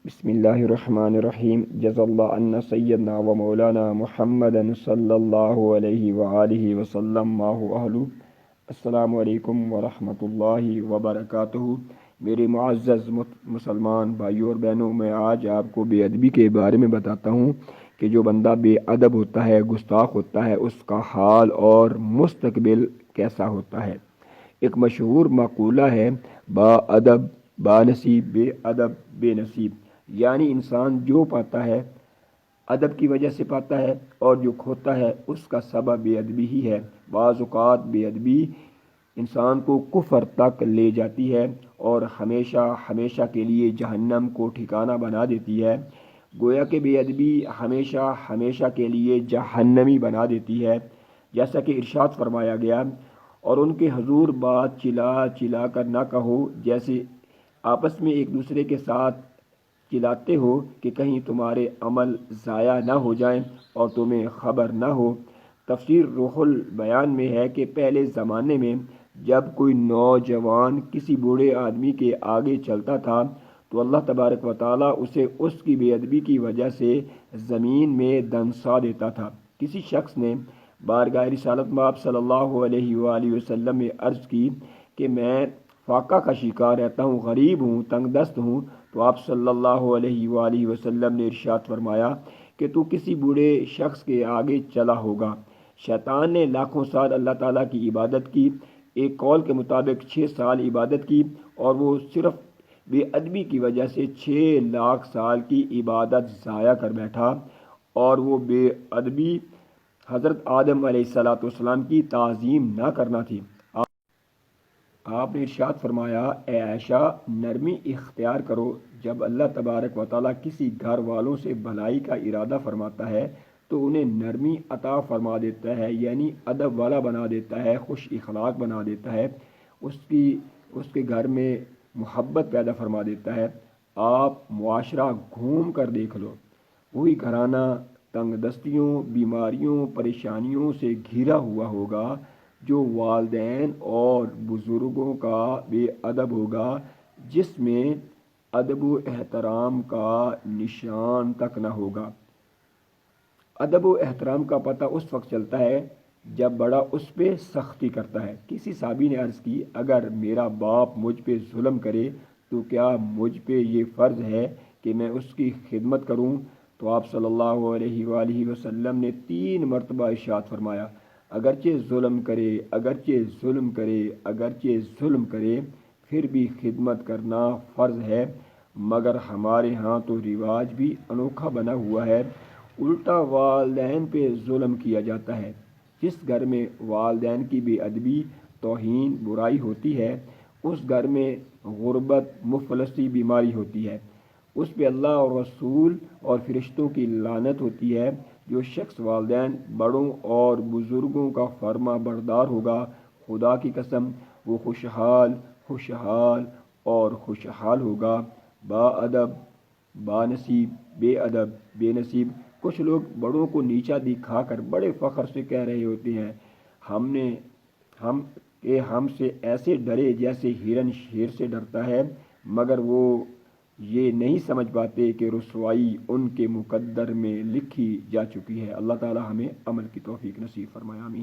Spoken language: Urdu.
بسم اللہ الرحمن الرحیم جزا اللہ عنا سیدنا و مولانا محمد صلی اللہ علیہ وآلہ وسلم ما هو اہلو۔ السلام علیکم ورحمۃ اللہ وبرکاتہ۔ میرے معزز مسلمان بھائیوں اور بہنوں، میں آج آپ کو بے ادبی کے بارے میں بتاتا ہوں کہ جو بندہ بے ادب ہوتا ہے، گستاخ ہوتا ہے، اس کا حال اور مستقبل کیسا ہوتا ہے۔ ایک مشہور مقولہ ہے، با ادب با نصیب، بے ادب بے نصیب۔ یعنی انسان جو پاتا ہے ادب کی وجہ سے پاتا ہے، اور جو کھوتا ہے اس کا سبب بے ادبی ہی ہے۔ بعض اوقات بے ادبی انسان کو کفر تک لے جاتی ہے اور ہمیشہ ہمیشہ کے لیے جہنم کو ٹھکانہ بنا دیتی ہے۔ گویا کہ بے ادبی ہمیشہ ہمیشہ کے لیے جہنمی بنا دیتی ہے، جیسا کہ ارشاد فرمایا گیا، اور ان کے حضور بات چلا چلا کر نہ کہو، جیسے آپس میں ایک دوسرے کے ساتھ چلاتے ہو کہ کہیں تمہارے عمل ضائع نہ ہو جائیں اور تمہیں خبر نہ ہو۔ تفسیر روح البیان میں ہے کہ پہلے زمانے میں جب کوئی نوجوان کسی بوڑھے آدمی کے آگے چلتا تھا تو اللہ تبارک و تعالیٰ اسے اس کی بے ادبی کی وجہ سے زمین میں دنسا دیتا تھا۔ کسی شخص نے بارگاہ رسالت مآب صلی اللہ علیہ وآلہ وسلم میں عرض کی کہ میں فاقہ کا شکار رہتا ہوں، غریب ہوں، تنگ دست ہوں، تو آپ صلی اللہ علیہ وآلہ وسلم نے ارشاد فرمایا کہ تو کسی بوڑھے شخص کے آگے چلا ہوگا۔ شیطان نے لاکھوں سال اللہ تعالیٰ کی عبادت کی، ایک قول کے مطابق 6 سال عبادت کی، اور وہ صرف بے ادبی کی وجہ سے 6 لاکھ سال کی عبادت ضائع کر بیٹھا، اور وہ بے ادبی حضرت آدم علیہ السلام کی تعظیم نہ کرنا تھی۔ آپ نے ارشاد فرمایا، اے عائشہ، نرمی اختیار کرو۔ جب اللہ تبارک و تعالیٰ کسی گھر والوں سے بھلائی کا ارادہ فرماتا ہے تو انہیں نرمی عطا فرما دیتا ہے، یعنی ادب والا بنا دیتا ہے، خوش اخلاق بنا دیتا ہے، اس کے گھر میں محبت پیدا فرما دیتا ہے۔ آپ معاشرہ گھوم کر دیکھ لو، وہی گھرانہ تنگ دستیوں، بیماریوں، پریشانیوں سے گھرا ہوا ہوگا جو والدین اور بزرگوں کا بے ادب ہوگا، جس میں ادب و احترام کا نشان تک نہ ہوگا۔ ادب و احترام کا پتہ اس وقت چلتا ہے جب بڑا اس پہ سختی کرتا ہے۔ کسی صحابی نے عرض کی، اگر میرا باپ مجھ پہ ظلم کرے تو کیا مجھ پہ یہ فرض ہے کہ میں اس کی خدمت کروں؟ تو آپ صلی اللہ علیہ وآلہ وسلم نے 3 مرتبہ ارشاد فرمایا، اگرچہ ظلم کرے، اگرچہ ظلم کرے، اگرچہ ظلم کرے، پھر بھی خدمت کرنا فرض ہے۔ مگر ہمارے ہاں تو رواج بھی انوکھا بنا ہوا ہے، الٹا والدین پہ ظلم کیا جاتا ہے۔ جس گھر میں والدین کی بے ادبی، توہین، برائی ہوتی ہے، اس گھر میں غربت، مفلسی بیماری ہوتی ہے، اس پہ اللہ اور رسول اور فرشتوں کی لعنت ہوتی ہے۔ جو شخص والدین، بڑوں اور بزرگوں کا فرما بردار ہوگا، خدا کی قسم وہ خوشحال خوشحال اور خوشحال ہوگا۔ با ادب با نصیب، بے ادب بے نصیب۔ کچھ لوگ بڑوں کو نیچا دکھا کر بڑے فخر سے کہہ رہے ہوتے ہیں، ہم سے ایسے ڈرے جیسے ہرن شیر سے ڈرتا ہے، مگر وہ یہ نہیں سمجھ پاتے کہ رسوائی ان کے مقدر میں لکھی جا چکی ہے۔ اللہ تعالی ہمیں عمل کی توفیق نصیب فرمائے، آمین۔